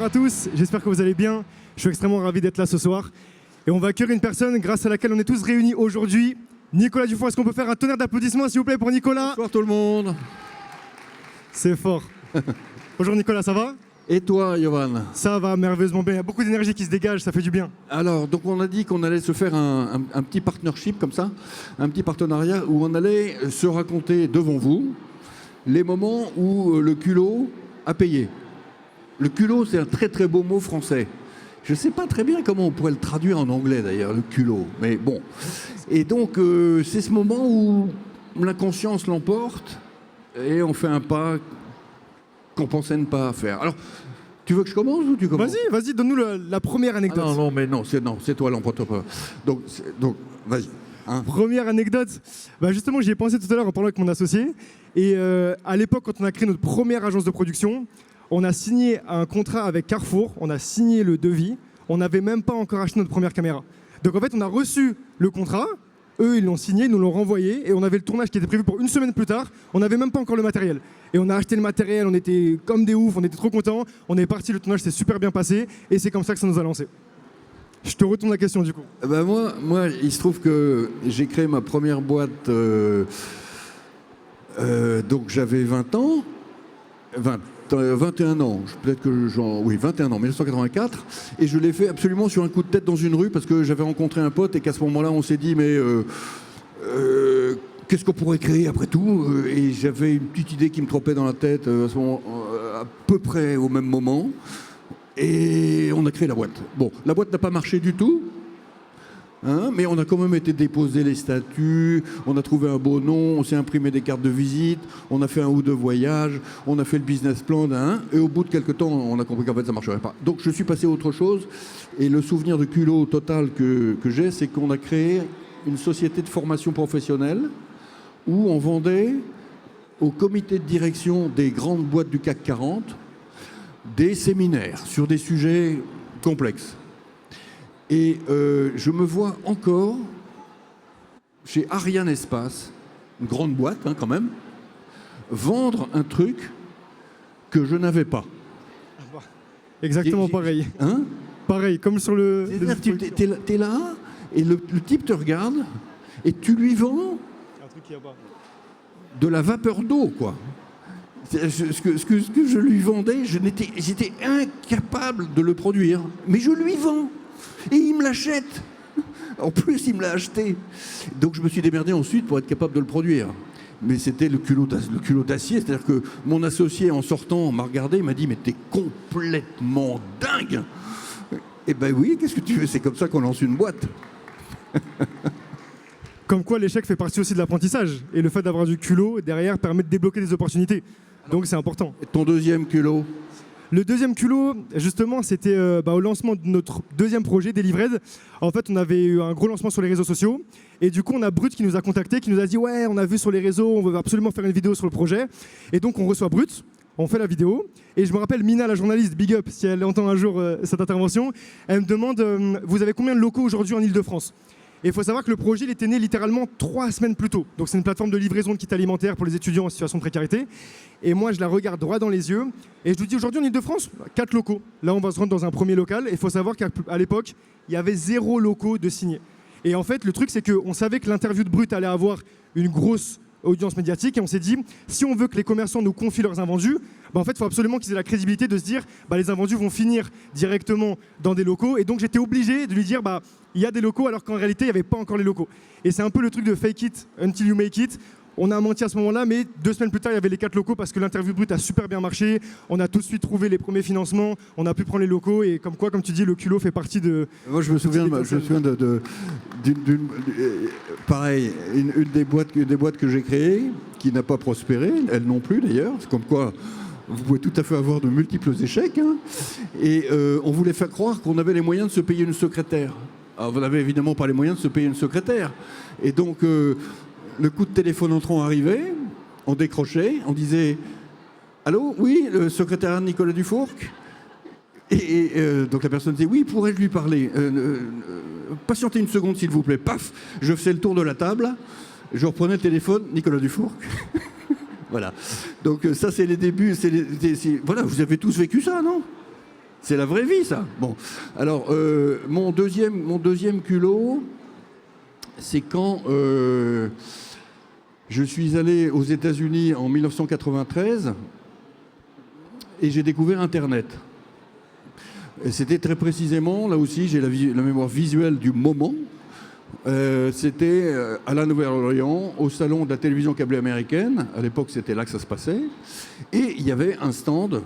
Bonsoir à tous, j'espère que vous allez bien. Je suis extrêmement ravi d'être là ce soir. Et on va accueillir une personne grâce à laquelle on est tous réunis aujourd'hui. Nicolas Dufour, est-ce qu'on peut faire un tonnerre d'applaudissements s'il vous plaît pour Nicolas? Bonsoir tout le monde. C'est fort. Bonjour Nicolas, ça va? Et toi, Yovan? Ça va merveilleusement bien, il y a beaucoup d'énergie qui se dégage, ça fait du bien. Alors, donc on a dit qu'on allait se faire un petit partnership comme ça, un petit partenariat où on allait se raconter devant vous les moments où le culot a payé. Le culot, c'est un très très beau mot français. Je ne sais pas très bien comment on pourrait le traduire en anglais d'ailleurs, le culot, mais bon. Et donc, c'est ce moment où l'inconscience l'emporte et on fait un pas qu'on pensait ne pas faire. Alors, tu veux que je commence ou tu commences? Vas-y, donne-nous la première anecdote. Ah non, c'est toi l'emporte-pas. Donc, vas-y. Hein. Première anecdote, justement j'y ai pensé tout à l'heure en parlant avec mon associé. Et à l'époque, quand on a créé notre première agence de production, on a signé un contrat avec Carrefour, on a signé le devis, on n'avait même pas encore acheté notre première caméra. Donc en fait, on a reçu le contrat, eux ils l'ont signé, ils nous l'ont renvoyé, et on avait le tournage qui était prévu pour une semaine plus tard, on n'avait même pas encore le matériel. Et on a acheté le matériel, on était comme des oufs, on était trop contents, on est parti, le tournage s'est super bien passé, et c'est comme ça que ça nous a lancé. Je te retourne la question du coup. Moi, il se trouve que j'ai créé ma première boîte, donc j'avais 20 ans, 21 ans, peut-être que oui, 21 ans, 1984, et je l'ai fait absolument sur un coup de tête dans une rue parce que j'avais rencontré un pote et qu'à ce moment-là, on s'est dit, mais qu'est-ce qu'on pourrait créer après tout? Et j'avais une petite idée qui me trempait dans la tête à peu près au même moment, et on a créé la boîte. Bon, la boîte n'a pas marché du tout. Hein, mais on a quand même été déposer les statuts, on a trouvé un beau nom, on s'est imprimé des cartes de visite, on a fait un ou deux voyages, on a fait le business plan et au bout de quelques temps, on a compris qu'en fait ça ne marcherait pas. Donc je suis passé à autre chose et le souvenir de culot total que j'ai, c'est qu'on a créé une société de formation professionnelle où on vendait au comité de direction des grandes boîtes du CAC 40 des séminaires sur des sujets complexes. Et je me vois encore chez Ariane Espace, une grande boîte quand même, vendre un truc que je n'avais pas. Exactement pareil. Hein? Pareil, comme sur le... C'est-à-dire t'es là, et le type te regarde, et tu lui vends un truc qu'il y a pas. de la vapeur d'eau, quoi. Ce que je lui vendais, j'étais incapable de le produire, mais je lui vends. Et il me l'achète. En plus, il me l'a acheté. Donc je me suis démerdé ensuite pour être capable de le produire. Mais c'était le culot d'acier. C'est-à-dire que mon associé, en sortant, m'a regardé, il m'a dit « Mais t'es complètement dingue !» Eh ben oui, qu'est-ce que tu veux? C'est comme ça qu'on lance une boîte. Comme quoi l'échec fait partie aussi de l'apprentissage. Et le fait d'avoir du culot, derrière, permet de débloquer des opportunités. Donc c'est important. Et ton deuxième culot? Le deuxième culot, justement, c'était au lancement de notre deuxième projet, Delivered. En fait, on avait eu un gros lancement sur les réseaux sociaux. Et du coup, on a Brut qui nous a contactés, qui nous a dit « Ouais, on a vu sur les réseaux, on veut absolument faire une vidéo sur le projet. » Et donc, on reçoit Brut, on fait la vidéo. Et je me rappelle, Mina, la journaliste, big up, si elle entend un jour cette intervention, elle me demande « Vous avez combien de locaux aujourd'hui en Ile-de-France ?» Et il faut savoir que le projet il était né littéralement 3 semaines plus tôt. Donc c'est une plateforme de livraison de kits alimentaires pour les étudiants en situation de précarité. Et moi, je la regarde droit dans les yeux et je lui dis aujourd'hui en Ile-de-France, 4 locaux. Là, on va se rendre dans un premier local. Et il faut savoir qu'à l'époque, il y avait 0 locaux de signés. Et en fait, le truc, c'est qu'on savait que l'interview de Brut allait avoir une grosse audience médiatique et on s'est dit, si on veut que les commerçants nous confient leurs invendus, en fait, il faut absolument qu'ils aient la crédibilité de se dire les invendus vont finir directement dans des locaux. Et donc, j'étais obligé de lui dire il y a des locaux alors qu'en réalité, il n'y avait pas encore les locaux. Et c'est un peu le truc de fake it until you make it. On a menti à ce moment-là, mais 2 semaines plus tard, il y avait les 4 locaux parce que l'interview Brut a super bien marché. On a tout de suite trouvé les premiers financements, on a pu prendre les locaux et comme quoi, comme tu dis, le culot fait partie de... Moi, je me souviens pareil, une des boîtes que j'ai créées, qui n'a pas prospéré, elle non plus d'ailleurs. C'est comme quoi, vous pouvez tout à fait avoir de multiples échecs. Hein. Et on voulait faire croire qu'on avait les moyens de se payer une secrétaire. Alors, vous n'avez évidemment pas les moyens de se payer une secrétaire. Et donc... le coup de téléphone entrant arrivait, on décrochait, on disait « Allô, oui, le secrétaire Nicolas Dufour ?» Et donc la personne disait « Oui, pourrais-je lui parler patientez une seconde, s'il vous plaît. » Paf, je faisais le tour de la table, je reprenais le téléphone, Nicolas Dufour. Voilà. Donc ça, c'est les débuts. Voilà, vous avez tous vécu ça, non? C'est la vraie vie, ça. Bon, alors, mon deuxième culot, c'est quand je suis allé aux États-Unis en 1993 et j'ai découvert Internet. Et c'était très précisément, là aussi, j'ai la mémoire visuelle du moment. C'était à la Nouvelle-Orléans, au salon de la télévision câblée américaine. À l'époque, c'était là que ça se passait. Et il y avait un stand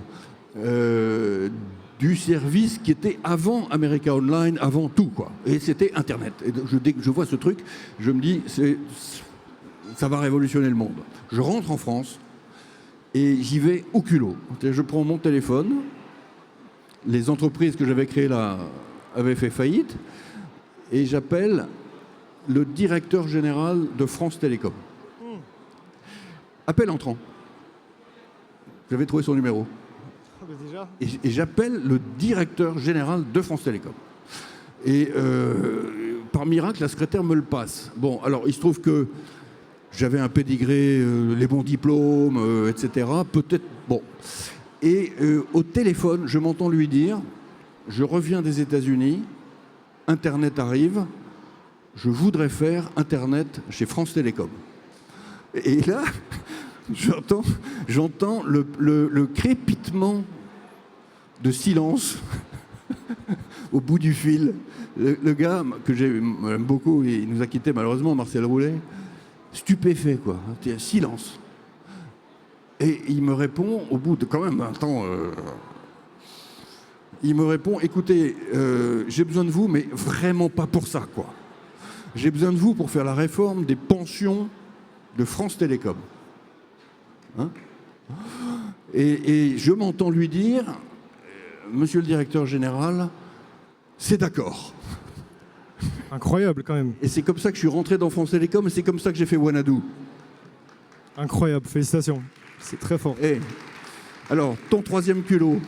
du service qui était avant America Online, avant tout, quoi. Et c'était Internet. Et dès que je vois ce truc, je me dis, ça va révolutionner le monde. Je rentre en France et j'y vais au culot. Je prends mon téléphone. Les entreprises que j'avais créées là avaient fait faillite. Et j'appelle le directeur général de France Télécom. Appel entrant. J'avais trouvé son numéro. Déjà. Et j'appelle le directeur général de France Télécom. Et par miracle, la secrétaire me le passe. Bon, alors il se trouve que j'avais un pédigré, les bons diplômes, etc. Peut-être, bon. Et au téléphone, je m'entends lui dire, je reviens des États-Unis, Internet arrive, je voudrais faire Internet chez France Télécom. Et là, j'entends le crépitement de silence au bout du fil. Le gars que j'aime beaucoup, il nous a quittés malheureusement, Marcel Roulet, stupéfait, quoi. Silence. Et il me répond, au bout de quand même un temps, il me répond, écoutez, j'ai besoin de vous, mais vraiment pas pour ça, quoi. J'ai besoin de vous pour faire la réforme des pensions de France Télécom. Hein ? Et je m'entends lui dire, monsieur le directeur général, c'est d'accord. Incroyable quand même. Et c'est comme ça que je suis rentré dans France Télécom et c'est comme ça que j'ai fait Wanadoo. Incroyable, félicitations. C'est très fort. Et alors, ton troisième culot.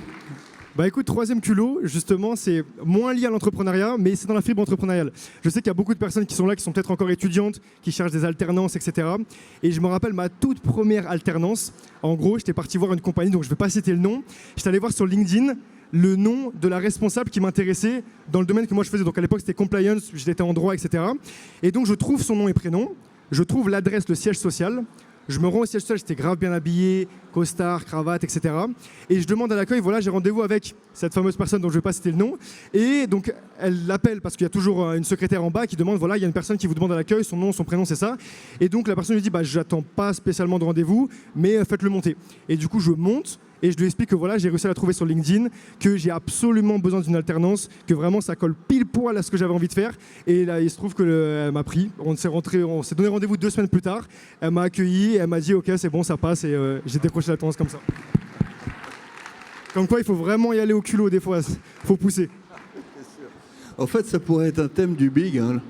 Bah écoute, troisième culot, justement, c'est moins lié à l'entrepreneuriat, mais c'est dans la fibre entrepreneuriale. Je sais qu'il y a beaucoup de personnes qui sont là, qui sont peut-être encore étudiantes, qui cherchent des alternances, etc. Et je me rappelle ma toute première alternance. En gros, j'étais parti voir une compagnie, donc je ne vais pas citer le nom. J'étais allé voir sur LinkedIn le nom de la responsable qui m'intéressait dans le domaine que moi je faisais. Donc à l'époque, c'était compliance, j'étais en droit, etc. Et donc je trouve son nom et prénom, je trouve l'adresse, le siège social. Je me rends au siège social, j'étais grave bien habillé, costard, cravate, etc. Et je demande à l'accueil, voilà, j'ai rendez-vous avec cette fameuse personne dont je ne vais pas citer le nom. Et donc, elle l'appelle parce qu'il y a toujours une secrétaire en bas qui demande, voilà, il y a une personne qui vous demande à l'accueil, son nom, son prénom, c'est ça. Et donc, la personne lui dit, bah, j'attends pas spécialement de rendez-vous, mais faites-le monter. Et du coup, je monte. Et je lui explique que voilà, j'ai réussi à la trouver sur LinkedIn, que j'ai absolument besoin d'une alternance, que vraiment ça colle pile poil à ce que j'avais envie de faire. Et là, il se trouve qu'elle m'a pris. On s'est donné rendez-vous 2 semaines plus tard. Elle m'a accueilli, elle m'a dit ok, c'est bon, ça passe. Et j'ai décroché l'alternance comme ça. Comme quoi, il faut vraiment y aller au culot des fois. Il faut pousser. En fait, ça pourrait être un thème du Big. Hein.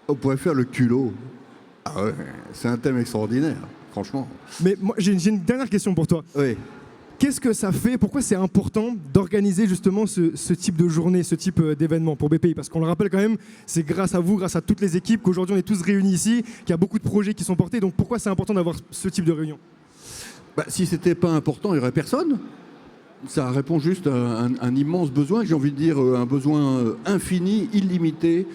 On pourrait faire le culot. Ah ouais, c'est un thème extraordinaire, franchement. Mais moi, j'ai une dernière question pour toi. Oui. Qu'est-ce que ça fait? Pourquoi c'est important d'organiser justement ce type de journée, ce type d'événement pour BPI? Parce qu'on le rappelle quand même, c'est grâce à vous, grâce à toutes les équipes qu'aujourd'hui on est tous réunis ici, qu'il y a beaucoup de projets qui sont portés. Donc pourquoi c'est important d'avoir ce type de réunion? Bah, si c'était pas important, il n'y aurait personne. Ça répond juste à un immense besoin, j'ai envie de dire un besoin infini, illimité.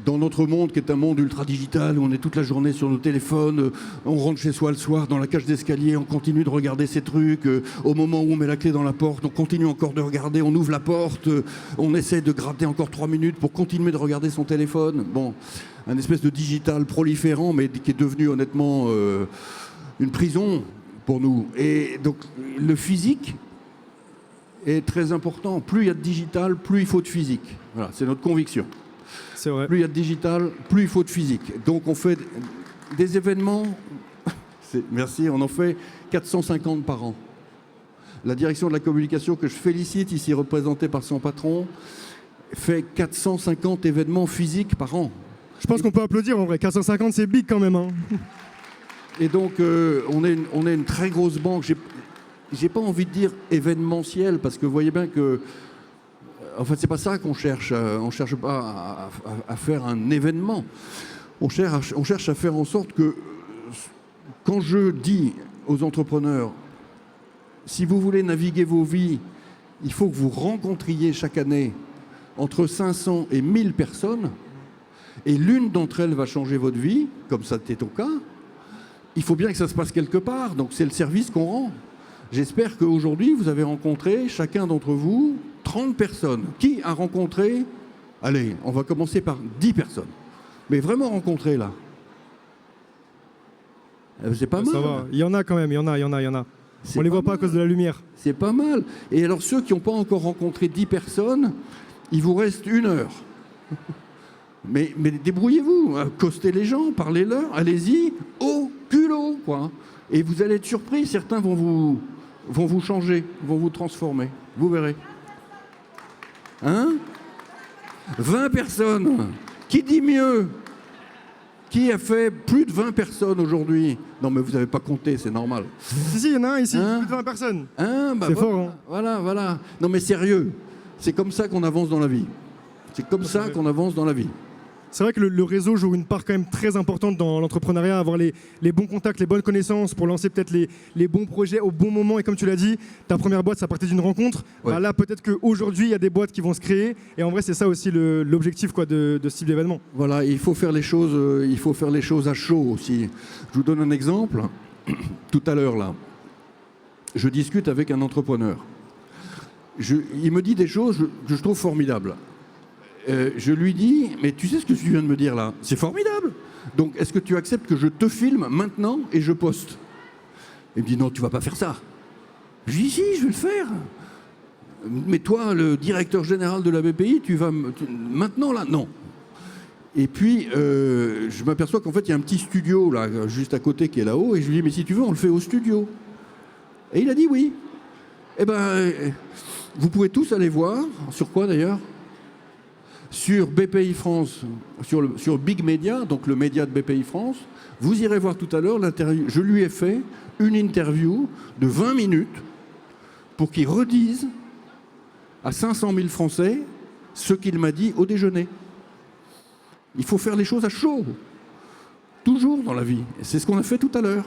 Dans notre monde qui est un monde ultra digital où on est toute la journée sur nos téléphones, on rentre chez soi le soir dans la cage d'escalier, on continue de regarder ces trucs, au moment où on met la clé dans la porte, on continue encore de regarder, on ouvre la porte, on essaie de gratter encore 3 minutes pour continuer de regarder son téléphone. Bon, un espèce de digital proliférant mais qui est devenu honnêtement une prison pour nous. Et donc le physique est très important. Plus il y a de digital, plus il faut de physique. Voilà, c'est notre conviction. C'est vrai. Plus il y a de digital, plus il faut de physique. Donc on fait des événements, merci, on en fait 450 par an. La direction de la communication, que je félicite, ici représentée par son patron, fait 450 événements physiques par an. Je pense qu'on peut applaudir en vrai. 450, c'est big quand même. Hein. Et donc on est une très grosse banque. J'ai pas envie de dire événementiel, parce que vous voyez bien que en fait, c'est pas ça qu'on cherche. On cherche pas à faire un événement. On cherche à faire en sorte que, quand je dis aux entrepreneurs, si vous voulez naviguer vos vies il faut que vous rencontriez chaque année entre 500 et 1000 personnes, et l'une d'entre elles va changer votre vie, comme ça c'était au cas. Il faut bien que ça se passe quelque part, donc c'est le service qu'on rend. J'espère qu'aujourd'hui, vous avez rencontré, chacun d'entre vous, 30 personnes. Qui a rencontré? Allez, on va commencer par 10 personnes. Mais vraiment rencontré, là. C'est pas mal. Ça va. Il y en a quand même, il y en a. On les voit pas à cause de la lumière. C'est pas mal. Et alors, ceux qui n'ont pas encore rencontré 10 personnes, il vous reste 1 heure. Mais débrouillez-vous, accostez les gens, parlez-leur, allez-y, au culot, quoi. Et vous allez être surpris, certains vont vous changer, vont vous transformer. Vous verrez. Hein? 20 personnes. Qui dit mieux? Qui a fait plus de 20 personnes aujourd'hui? Non, mais vous n'avez pas compté, c'est normal. Si, il y en a un ici, Hein? plus de 20 personnes. Hein? Bah C'est voilà, fort, hein? voilà. Non, mais sérieux, c'est comme ça qu'on avance dans la vie. C'est comme ça qu'on avance dans la vie. C'est vrai que le réseau joue une part quand même très importante dans l'entrepreneuriat, avoir les bons contacts, les bonnes connaissances pour lancer peut-être les bons projets au bon moment. Et comme tu l'as dit, ta première boîte, ça partait d'une rencontre. Ouais. Bah là, peut-être qu'aujourd'hui, il y a des boîtes qui vont se créer. Et en vrai, c'est ça aussi l'objectif quoi, de ce type d'événement. Voilà, il faut faire les choses à chaud aussi. Je vous donne un exemple. Tout à l'heure, là, je discute avec un entrepreneur. Il me dit des choses que je trouve formidables. Je lui dis, mais tu sais ce que tu viens de me dire là? C'est formidable. Donc, est-ce que tu acceptes que je te filme maintenant et je poste? Il me dit, non, tu vas pas faire ça. Je lui dis, si, je vais le faire. Mais toi, le directeur général de la BPI, maintenant là? Non. Et puis, je m'aperçois qu'en fait, il y a un petit studio là, juste à côté qui est là-haut, et je lui dis, mais si tu veux, on le fait au studio. Et il a dit oui. Eh ben, vous pouvez tous aller voir. Sur quoi d'ailleurs? Sur BPI France, sur Big Media, donc le média de BPI France. Vous irez voir tout à l'heure l'interview. Je lui ai fait une interview de 20 minutes pour qu'il redise à 500 000 Français ce qu'il m'a dit au déjeuner. Il faut faire les choses à chaud, toujours dans la vie. Et c'est ce qu'on a fait tout à l'heure.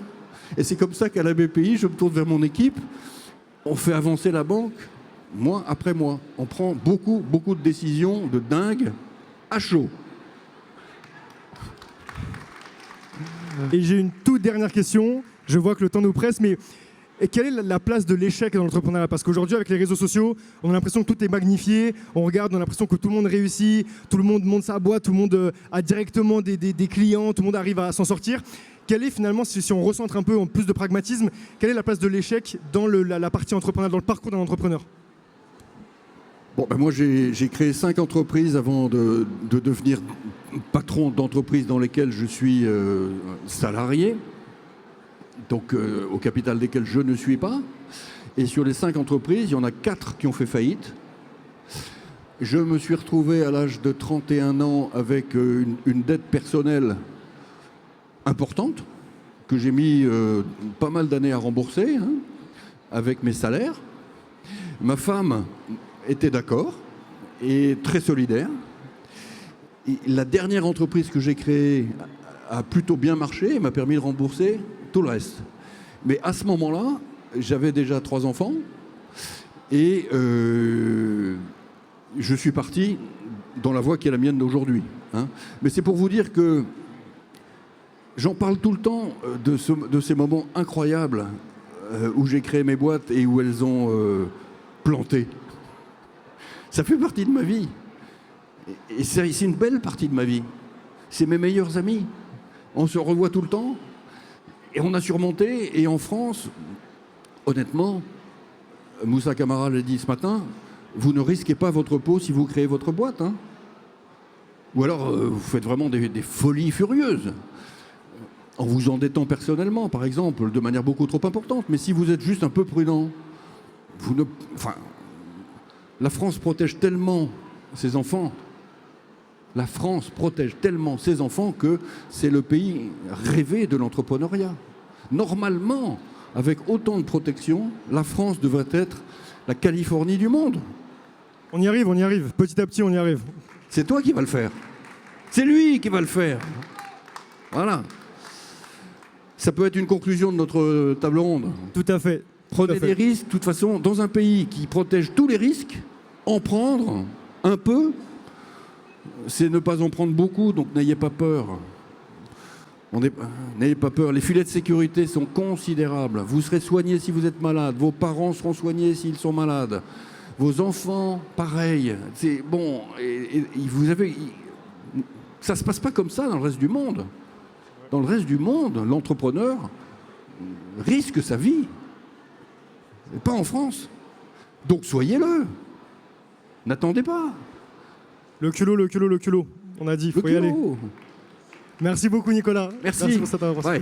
Et c'est comme ça qu'à la BPI, je me tourne vers mon équipe, on fait avancer la banque, mois après mois. On prend beaucoup de décisions de dingue à chaud. Et j'ai une toute dernière question. Je vois que le temps nous presse, mais quelle est la place de l'échec dans l'entrepreneuriat? Parce qu'aujourd'hui, avec les réseaux sociaux, on a l'impression que tout est magnifié. On regarde, on a l'impression que tout le monde réussit, tout le monde monte sa boîte, tout le monde a directement des clients, tout le monde arrive à s'en sortir. Quelle est finalement, si on recentre un peu en plus de pragmatisme, quelle est la place de l'échec dans la partie entrepreneuriale, dans le parcours d'un entrepreneur? Bon, ben moi, j'ai créé 5 entreprises avant de devenir patron d'entreprises dans lesquelles je suis salarié, donc au capital desquelles je ne suis pas. Et sur les 5 entreprises, il y en a 4 qui ont fait faillite. Je me suis retrouvé à l'âge de 31 ans avec une dette personnelle importante, que j'ai mis pas mal d'années à rembourser, hein, avec mes salaires. Ma femme était d'accord et très solidaire. Et la dernière entreprise que j'ai créée a plutôt bien marché et m'a permis de rembourser tout le reste. Mais à ce moment-là, j'avais déjà 3 enfants et je suis parti dans la voie qui est la mienne d'aujourd'hui. Hein. Mais c'est pour vous dire que j'en parle tout le temps de ces moments incroyables où j'ai créé mes boîtes et où elles ont planté. Ça fait partie de ma vie. Et c'est une belle partie de ma vie. C'est mes meilleurs amis. On se revoit tout le temps. Et on a surmonté. Et en France, honnêtement, Moussa Camara l'a dit ce matin, vous ne risquez pas votre peau si vous créez votre boîte. Hein. Ou alors, vous faites vraiment des folies furieuses. En vous endettant personnellement, par exemple, de manière beaucoup trop importante. Mais si vous êtes juste un peu prudent, la France protège tellement ses enfants. La France protège tellement ses enfants que c'est le pays rêvé de l'entrepreneuriat. Normalement, avec autant de protection, la France devrait être la Californie du monde. On y arrive. Petit à petit, on y arrive. C'est toi qui vas le faire. C'est lui qui va le faire. Voilà. Ça peut être une conclusion de notre table ronde. Tout à fait. Prenez fait. des risques. De toute façon, dans un pays qui protège tous les risques, en prendre un peu, c'est ne pas en prendre beaucoup, donc n'ayez pas peur. N'ayez pas peur, les filets de sécurité sont considérables. Vous serez soigné si vous êtes malade, vos parents seront soignés s'ils sont malades, vos enfants, pareil. C'est bon, ça se passe pas comme ça dans le reste du monde. Dans le reste du monde, l'entrepreneur risque sa vie. Et pas en France. Donc soyez-le. N'attendez pas. Le culot. On a dit, il faut y aller. Merci beaucoup Nicolas. Merci pour cette intervention. Ouais.